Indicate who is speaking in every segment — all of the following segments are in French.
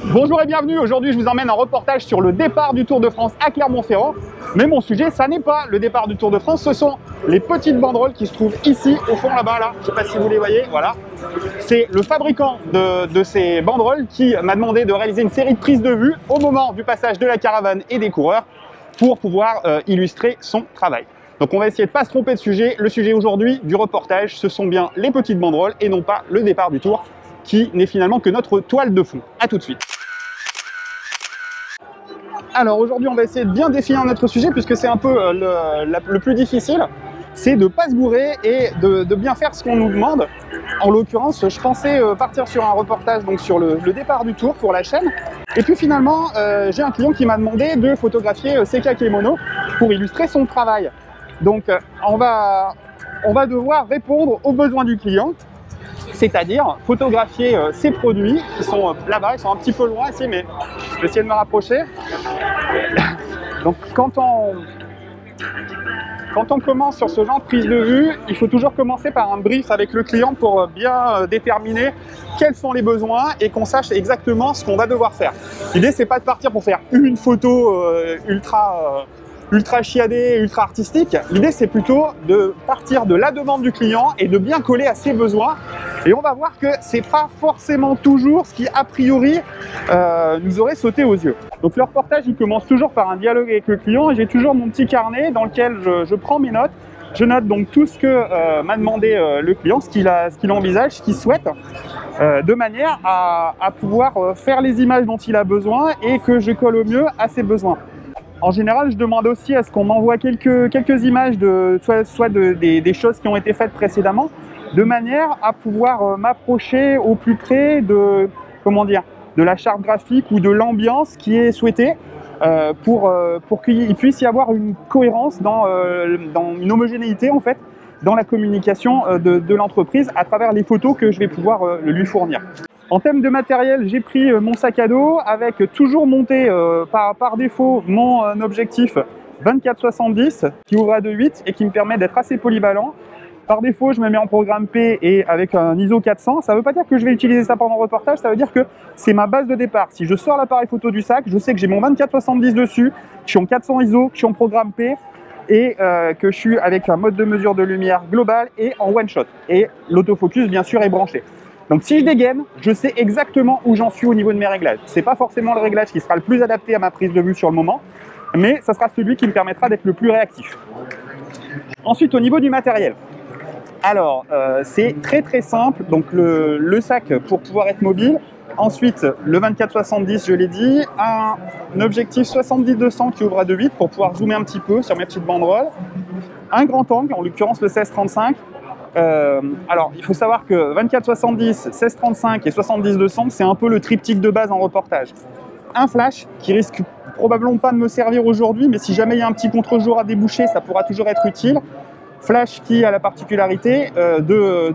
Speaker 1: Bonjour et bienvenue, aujourd'hui je vous emmène en reportage sur le départ du Tour de France à Clermont-Ferrand. Mais mon sujet, ça n'est pas le départ du Tour de France, ce sont les petites banderoles qui se trouvent ici, au fond là-bas, là. Je ne sais pas si vous les voyez, voilà. C'est le fabricant de ces banderoles qui m'a demandé de réaliser une série de prises de vue au moment du passage de la caravane et des coureurs pour pouvoir illustrer son travail. Donc on va essayer de ne pas se tromper de sujet. Le sujet aujourd'hui du reportage, ce sont bien les petites banderoles et non pas le départ du Tour, qui n'est finalement que notre toile de fond. A tout de suite. Alors aujourd'hui on va essayer de bien définir notre sujet puisque c'est un peu le plus difficile, c'est de ne pas se gourer et de bien faire ce qu'on nous demande. En l'occurrence, je pensais partir sur un reportage donc sur le départ du Tour pour la chaîne. Et puis finalement, j'ai un client qui m'a demandé de photographier Seika Kemono pour illustrer son travail. Donc on va devoir répondre aux besoins du client, c'est-à-dire photographier ses produits qui sont là-bas, ils sont un petit peu loin ici, mais je vais essayer de me rapprocher. Donc quand on commence sur ce genre de prise de vue, il faut toujours commencer par un brief avec le client pour bien déterminer quels sont les besoins et qu'on sache exactement ce qu'on va devoir faire. L'idée, c'est pas de partir pour faire une photo ultra chiadée, ultra artistique. L'idée, c'est plutôt de partir de la demande du client et de bien coller à ses besoins. Et on va voir que c'est pas forcément toujours ce qui, a priori, nous aurait sauté aux yeux. Donc le reportage, il commence toujours par un dialogue avec le client. J'ai toujours mon petit carnet dans lequel je prends mes notes. Je note donc tout ce que m'a demandé le client, ce qu'il envisage, ce qu'il souhaite, de manière à pouvoir faire les images dont il a besoin et que je colle au mieux à ses besoins. En général, je demande aussi à ce qu'on m'envoie quelques images soit des choses qui ont été faites précédemment, de manière à pouvoir m'approcher au plus près de la charte graphique ou de l'ambiance qui est souhaitée pour qu'il puisse y avoir une cohérence dans une homogénéité en fait dans la communication de l'entreprise à travers les photos que je vais pouvoir lui fournir. En termes de matériel, j'ai pris mon sac à dos avec toujours monté par défaut mon objectif 24-70 qui ouvre à 2.8 et qui me permet d'être assez polyvalent. Par défaut, je me mets en programme P et avec un ISO 400. Ça ne veut pas dire que je vais utiliser ça pendant le reportage, ça veut dire que c'est ma base de départ. Si je sors l'appareil photo du sac, je sais que j'ai mon 24-70 dessus, que je suis en 400 ISO, que je suis en programme P et que je suis avec un mode de mesure de lumière global et en one shot. Et l'autofocus, bien sûr, est branché. Donc si je dégaine, je sais exactement où j'en suis au niveau de mes réglages. Ce n'est pas forcément le réglage qui sera le plus adapté à ma prise de vue sur le moment, mais ça sera celui qui me permettra d'être le plus réactif. Ensuite, au niveau du matériel. Alors, c'est très simple. Donc le sac pour pouvoir être mobile. Ensuite, le 24-70, je l'ai dit. Un objectif 70-200 qui ouvre à 2.8 pour pouvoir zoomer un petit peu sur mes petites banderoles. Un grand angle, en l'occurrence le 16-35. Alors, il faut savoir que 24-70, 16-35 et 70-200, c'est un peu le triptyque de base en reportage. Un flash qui risque probablement pas de me servir aujourd'hui, mais si jamais il y a un petit contre-jour à déboucher, ça pourra toujours être utile. Flash qui a la particularité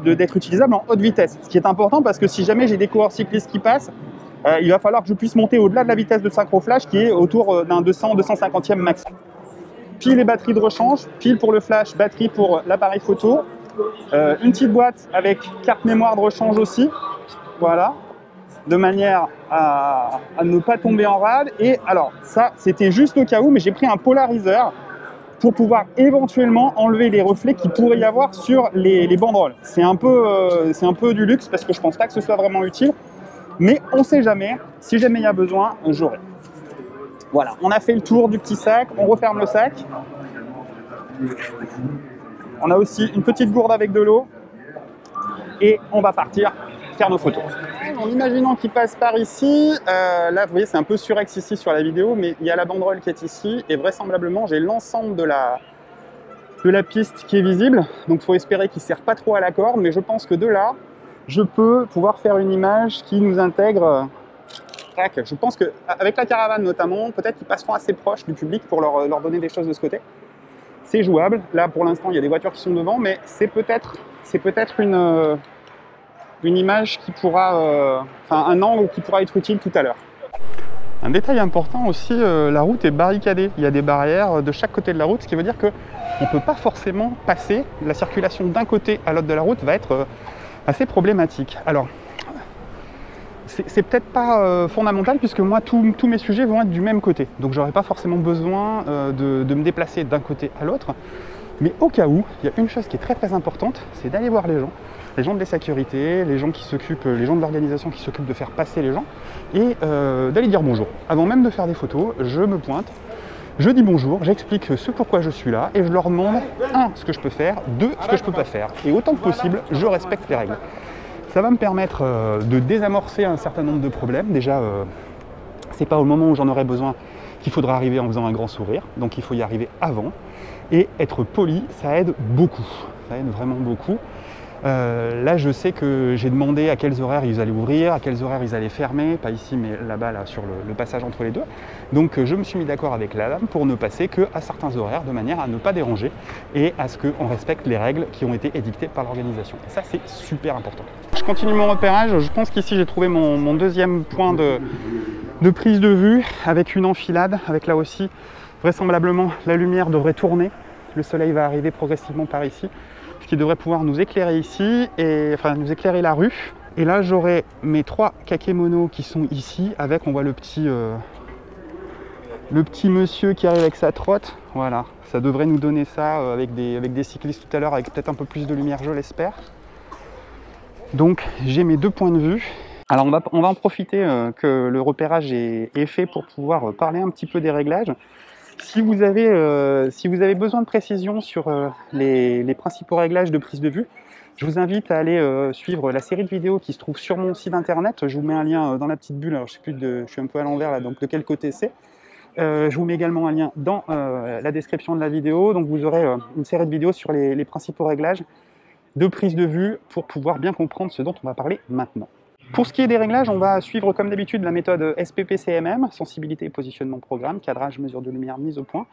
Speaker 1: d'être utilisable en haute vitesse, ce qui est important parce que si jamais j'ai des coureurs cyclistes qui passent, il va falloir que je puisse monter au-delà de la vitesse de synchro flash qui est autour d'un 200-250e max. Pile et batterie de rechange, pile pour le flash, batterie pour l'appareil photo. Une petite boîte avec carte mémoire de rechange aussi, voilà, de manière à ne pas tomber en rade. Et alors ça c'était juste au cas où, mais j'ai pris un polariseur pour pouvoir éventuellement enlever les reflets qu'il pourrait y avoir sur les banderoles. C'est un peu du luxe parce que je pense pas que ce soit vraiment utile, mais on sait jamais, si jamais il y a besoin, j'aurai. Voilà, on a fait le tour du petit sac, on referme le sac. On a aussi une petite gourde avec de l'eau et on va partir faire nos photos. En imaginant qu'il passe par ici, là vous voyez c'est un peu surex ici sur la vidéo, mais il y a la banderole qui est ici et vraisemblablement j'ai l'ensemble de la piste qui est visible. Donc il faut espérer qu'il ne serre pas trop à la corde, mais je pense que de là, je peux pouvoir faire une image qui nous intègre. Je pense qu'avec la caravane notamment, peut-être qu'ils passeront assez proches du public pour leur donner des choses de ce côté. C'est jouable. Là, pour l'instant, il y a des voitures qui sont devant, mais c'est peut-être une image qui pourra, un angle qui pourra être utile tout à l'heure. Un détail important aussi, la route est barricadée. Il y a des barrières de chaque côté de la route, ce qui veut dire qu'on ne peut pas forcément passer. La circulation d'un côté à l'autre de la route va être assez problématique. Alors, c'est peut-être pas fondamental puisque moi tous mes sujets vont être du même côté. Donc j'aurai pas forcément besoin de me déplacer d'un côté à l'autre. Mais au cas où, il y a une chose qui est très importante, c'est d'aller voir les gens de la sécurité, les gens de l'organisation qui s'occupent de faire passer les gens, et d'aller dire bonjour. Avant même de faire des photos, je me pointe, je dis bonjour, j'explique ce pourquoi je suis là, et je leur demande, 1, ce que je peux faire, 2, ce que je peux pas faire. Et autant que possible, je respecte les règles. Ça va me permettre de désamorcer un certain nombre de problèmes. Déjà, c'est pas au moment où j'en aurai besoin qu'il faudra arriver en faisant un grand sourire, donc il faut y arriver avant. Et être poli, ça aide beaucoup, ça aide vraiment beaucoup. Là, je sais que j'ai demandé à quels horaires ils allaient ouvrir, à quels horaires ils allaient fermer, pas ici, mais là-bas, là, sur le passage entre les deux. Donc, je me suis mis d'accord avec la dame pour ne passer qu'à certains horaires, de manière à ne pas déranger et à ce qu'on respecte les règles qui ont été édictées par l'organisation. Et ça, c'est super important. Je continue mon repérage. Je pense qu'ici, j'ai trouvé mon deuxième point de prise de vue avec une enfilade, avec là aussi, vraisemblablement, la lumière devrait tourner. Le soleil va arriver progressivement par ici, ce qui devrait pouvoir nous éclairer ici, enfin nous éclairer la rue. Et là, j'aurai mes 3 kakémonos qui sont ici, avec, on voit le petit monsieur qui arrive avec sa trotte. Voilà, ça devrait nous donner ça avec des cyclistes tout à l'heure, avec peut-être un peu plus de lumière, je l'espère. Donc, j'ai mes 2 points de vue. Alors, on va en profiter que le repérage est fait pour pouvoir parler un petit peu des réglages. Si vous avez besoin de précision sur les principaux réglages de prise de vue, je vous invite à aller suivre la série de vidéos qui se trouve sur mon site internet. Je vous mets un lien dans la petite bulle, alors je suis un peu à l'envers là, donc de quel côté c'est. Je vous mets également un lien dans la description de la vidéo, donc vous aurez une série de vidéos sur les principaux réglages de prise de vue pour pouvoir bien comprendre ce dont on va parler maintenant. Pour ce qui est des réglages, on va suivre comme d'habitude la méthode SPP-CMM, sensibilité, positionnement, programme, cadrage, mesure de lumière, mise au point,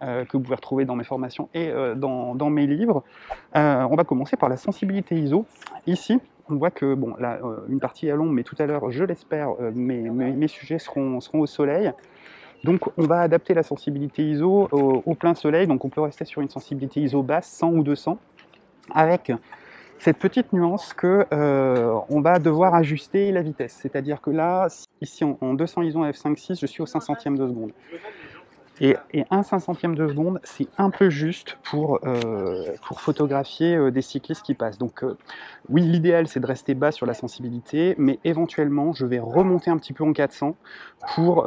Speaker 1: que vous pouvez retrouver dans mes formations et dans mes livres. On va commencer par la sensibilité ISO. Ici, on voit que, bon, là, une partie est à l'ombre, mais tout à l'heure, je l'espère, mes sujets seront au soleil. Donc on va adapter la sensibilité ISO au plein soleil, donc on peut rester sur une sensibilité ISO basse, 100 ou 200, avec cette petite nuance que on va devoir ajuster la vitesse. C'est-à-dire que là, ici en 200 ISO f5.6, je suis au 500e de seconde. Et un 500e de seconde, c'est un peu juste pour photographier des cyclistes qui passent. Donc oui, l'idéal c'est de rester bas sur la sensibilité, mais éventuellement je vais remonter un petit peu en 400 pour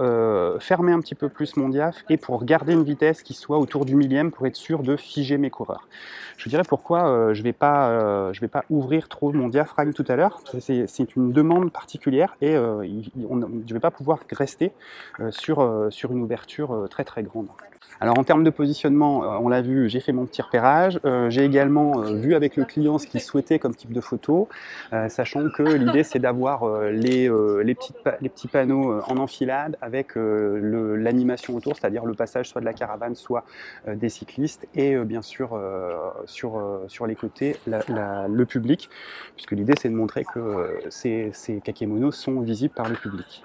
Speaker 1: fermer un petit peu plus mon diaph et pour garder une vitesse qui soit autour du millième pour être sûr de figer mes coureurs. Je vous dirai pourquoi je vais pas ouvrir trop mon diaphragme tout à l'heure. C'est une demande particulière et je ne vais pas pouvoir rester sur une ouverture très grande. Alors en termes de positionnement, on l'a vu, j'ai fait mon petit repérage. J'ai également vu avec le client ce qu'il souhaitait comme type de photo, sachant que l'idée c'est d'avoir les petits panneaux en enfilade avec l'animation autour, c'est-à-dire le passage soit de la caravane, soit des cyclistes, et bien sûr sur les côtés le public, puisque l'idée c'est de montrer que ces kakémonos sont visibles par le public.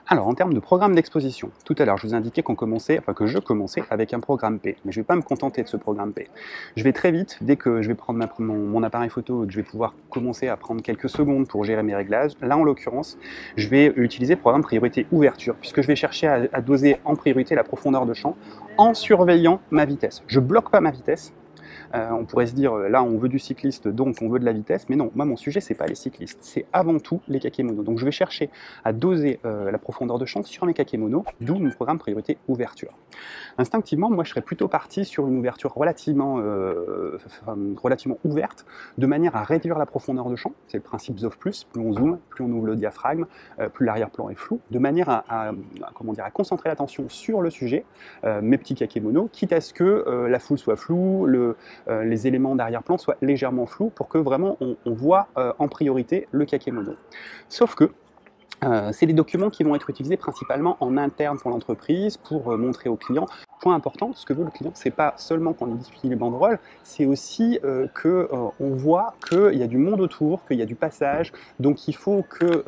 Speaker 1: Alors, en termes de programme d'exposition, tout à l'heure, je vous ai indiqué que je commençais avec un programme P, mais je ne vais pas me contenter de ce programme P. Je vais très vite, dès que je vais prendre mon appareil photo, que je vais pouvoir commencer à prendre quelques secondes pour gérer mes réglages. Là, en l'occurrence, je vais utiliser le programme priorité ouverture, puisque je vais chercher à doser en priorité la profondeur de champ en surveillant ma vitesse. Je ne bloque pas ma vitesse. On pourrait se dire, là on veut du cycliste, donc on veut de la vitesse, mais non, moi mon sujet c'est pas les cyclistes, c'est avant tout les kakémonos. Donc je vais chercher à doser la profondeur de champ sur mes kakémonos, d'où mon programme priorité ouverture. Instinctivement, moi je serais plutôt parti sur une ouverture relativement ouverte, de manière à réduire la profondeur de champ, c'est le principe ZOF+, plus on zoome, plus on ouvre le diaphragme, plus l'arrière-plan est flou, de manière à concentrer l'attention sur le sujet, mes petits kakémonos, quitte à ce que la foule soit floue, les éléments d'arrière-plan soient légèrement flous pour que vraiment on voit en priorité le kakémono. Sauf que c'est des documents qui vont être utilisés principalement en interne pour l'entreprise, pour montrer aux clients
Speaker 2: Point important, ce que veut le client, c'est pas seulement qu'on identifie les banderoles, c'est aussi qu'on voit qu'il y a du monde autour, qu'il y a du passage. Donc il faut que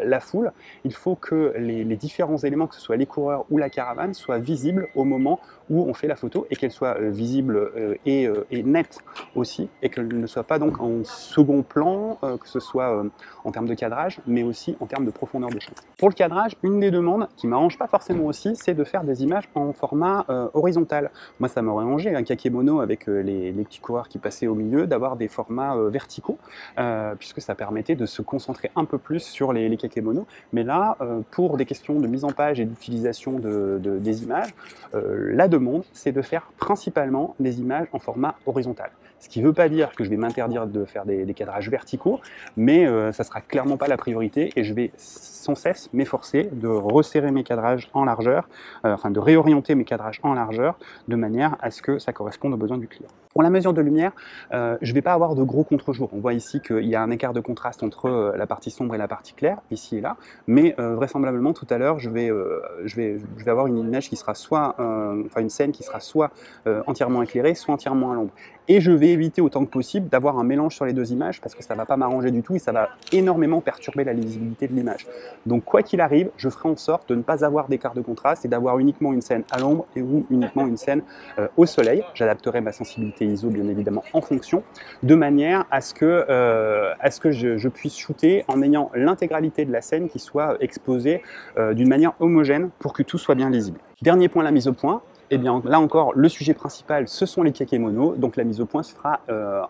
Speaker 2: la foule, il faut que les différents éléments, que ce soit les coureurs ou la caravane, soient visibles au moment où on fait la photo et qu'elle soit visible et nette aussi, et qu'elle ne soit pas donc en second plan, que ce soit en termes de cadrage, mais aussi en termes de profondeur de champ. Pour le cadrage, une des demandes qui m'arrange pas forcément aussi, c'est de faire des images en format horizontal. Moi, ça m'aurait arrangé un kakémono avec les petits coureurs qui passaient au milieu, d'avoir des formats verticaux, puisque ça permettait de se concentrer un peu plus sur les kakémonos. Mais là, pour des questions de mise en page et d'utilisation des images, la demande, c'est de faire principalement des images en format horizontal. Ce qui ne veut pas dire que je vais m'interdire de faire des cadrages verticaux, mais ça ne sera clairement pas la priorité et je vais sans cesse m'efforcer de resserrer mes cadrages en largeur, enfin de réorienter mes cadrages en largeur de manière à ce que ça corresponde aux besoins du client. Pour la mesure de lumière, je ne vais pas avoir de gros contre-jour. On voit ici qu'il y a un écart de contraste entre la partie sombre et la partie claire, ici et là, mais vraisemblablement tout à l'heure, je vais avoir une image qui sera soit, enfin une scène qui sera soit entièrement éclairée, soit entièrement à l'ombre. Et je vais éviter autant que possible d'avoir un mélange sur les deux images parce que ça ne va pas m'arranger du tout et ça va énormément perturber la lisibilité de l'image. Donc quoi qu'il arrive, je ferai en sorte de ne pas avoir d'écart de contraste et d'avoir uniquement une scène à l'ombre et ou uniquement une scène au soleil. J'adapterai ma sensibilité ISO bien évidemment en fonction, de manière à ce que je puisse shooter en ayant l'intégralité de la scène qui soit exposée d'une manière homogène pour que tout soit bien lisible. Dernier point, la mise au point. Eh bien, là encore, le sujet principal, ce sont les kakémonos. Donc, la mise au point se fera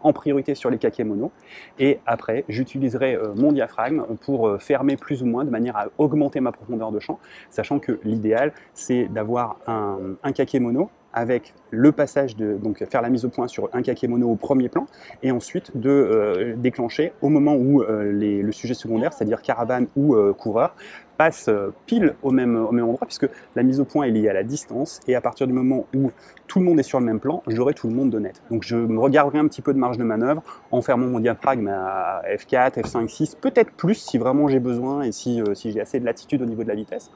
Speaker 2: en priorité sur les kakémonos. Et après, j'utiliserai mon diaphragme pour fermer plus ou moins de manière à augmenter ma profondeur de champ, sachant que l'idéal, c'est d'avoir un kakémono avec le passage donc faire la mise au point sur un kakémono au premier plan et ensuite de déclencher au moment où le sujet secondaire, c'est-à-dire caravane ou coureur, passe pile au même endroit puisque la mise au point est liée à la distance et à partir du moment où tout le monde est sur le même plan, j'aurai tout le monde de net. Donc je me regarderai un petit peu de marge de manœuvre en fermant mon diaphragme à F4, F5, 6, peut-être plus si vraiment j'ai besoin et si j'ai assez de latitude au niveau de la vitesse.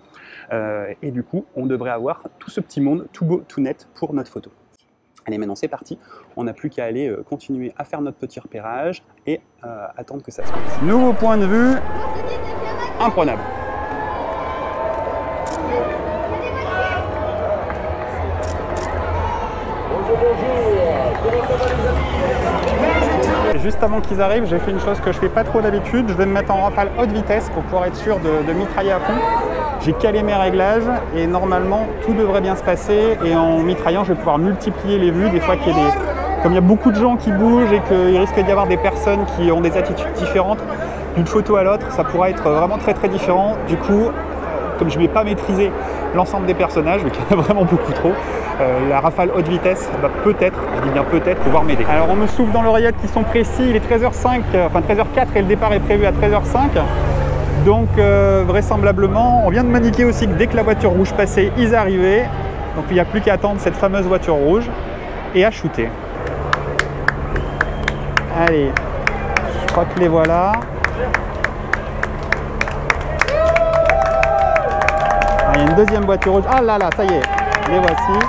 Speaker 2: Et du coup, on devrait avoir tout ce petit monde tout beau, tout net pour notre photo. Allez, maintenant c'est parti, on n'a plus qu'à aller continuer à faire notre petit repérage et attendre que ça se passe. Nouveau point de vue, imprenable.
Speaker 1: Juste avant qu'ils arrivent, j'ai fait une chose que je fais pas trop d'habitude, je vais me mettre en rafale haute vitesse pour pouvoir être sûr de mitrailler à fond. J'ai calé mes réglages et normalement tout devrait bien se passer et en mitraillant je vais pouvoir multiplier les vues. Des fois qu'il y a comme il y a beaucoup de gens qui bougent et qu'il risque d'y avoir des personnes qui ont des attitudes différentes d'une photo à l'autre, ça pourra être vraiment très différent. Du coup, comme je ne vais pas maîtriser l'ensemble des personnages, mais qu'il y en a vraiment beaucoup trop, la rafale haute vitesse va peut-être, je dis bien peut-être, pouvoir m'aider. Alors on me souffle dans l'oreillette qu'ils sont précis, il est 13h05, enfin 13h04 et le départ est prévu à 13h05. Donc vraisemblablement, on vient de m'indiquer aussi que dès que la voiture rouge passait, ils arrivaient. Donc il n'y a plus qu'à attendre cette fameuse voiture rouge et à shooter. Allez, je crois que les voilà. Il y a une deuxième voiture rouge. Ah là là, ça y est, les voici.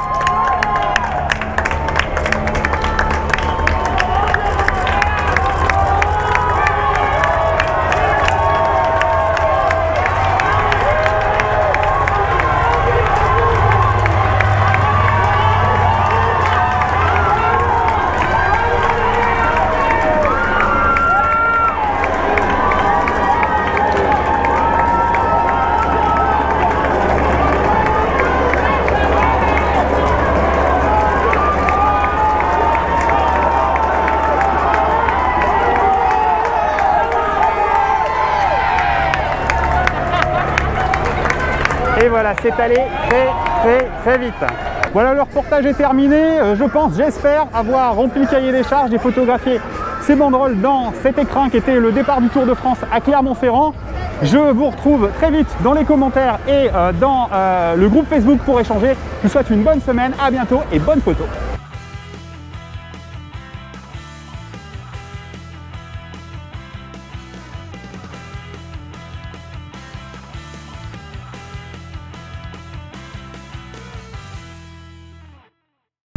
Speaker 1: Et voilà, c'est allé très vite. Voilà, le reportage est terminé. Je pense, j'espère avoir rempli le cahier des charges et photographié ces banderoles dans cet écrin qui était le départ du Tour de France à Clermont-Ferrand. Je vous retrouve très vite dans les commentaires et dans le groupe Facebook pour échanger. Je vous souhaite une bonne semaine, à bientôt et bonne photo.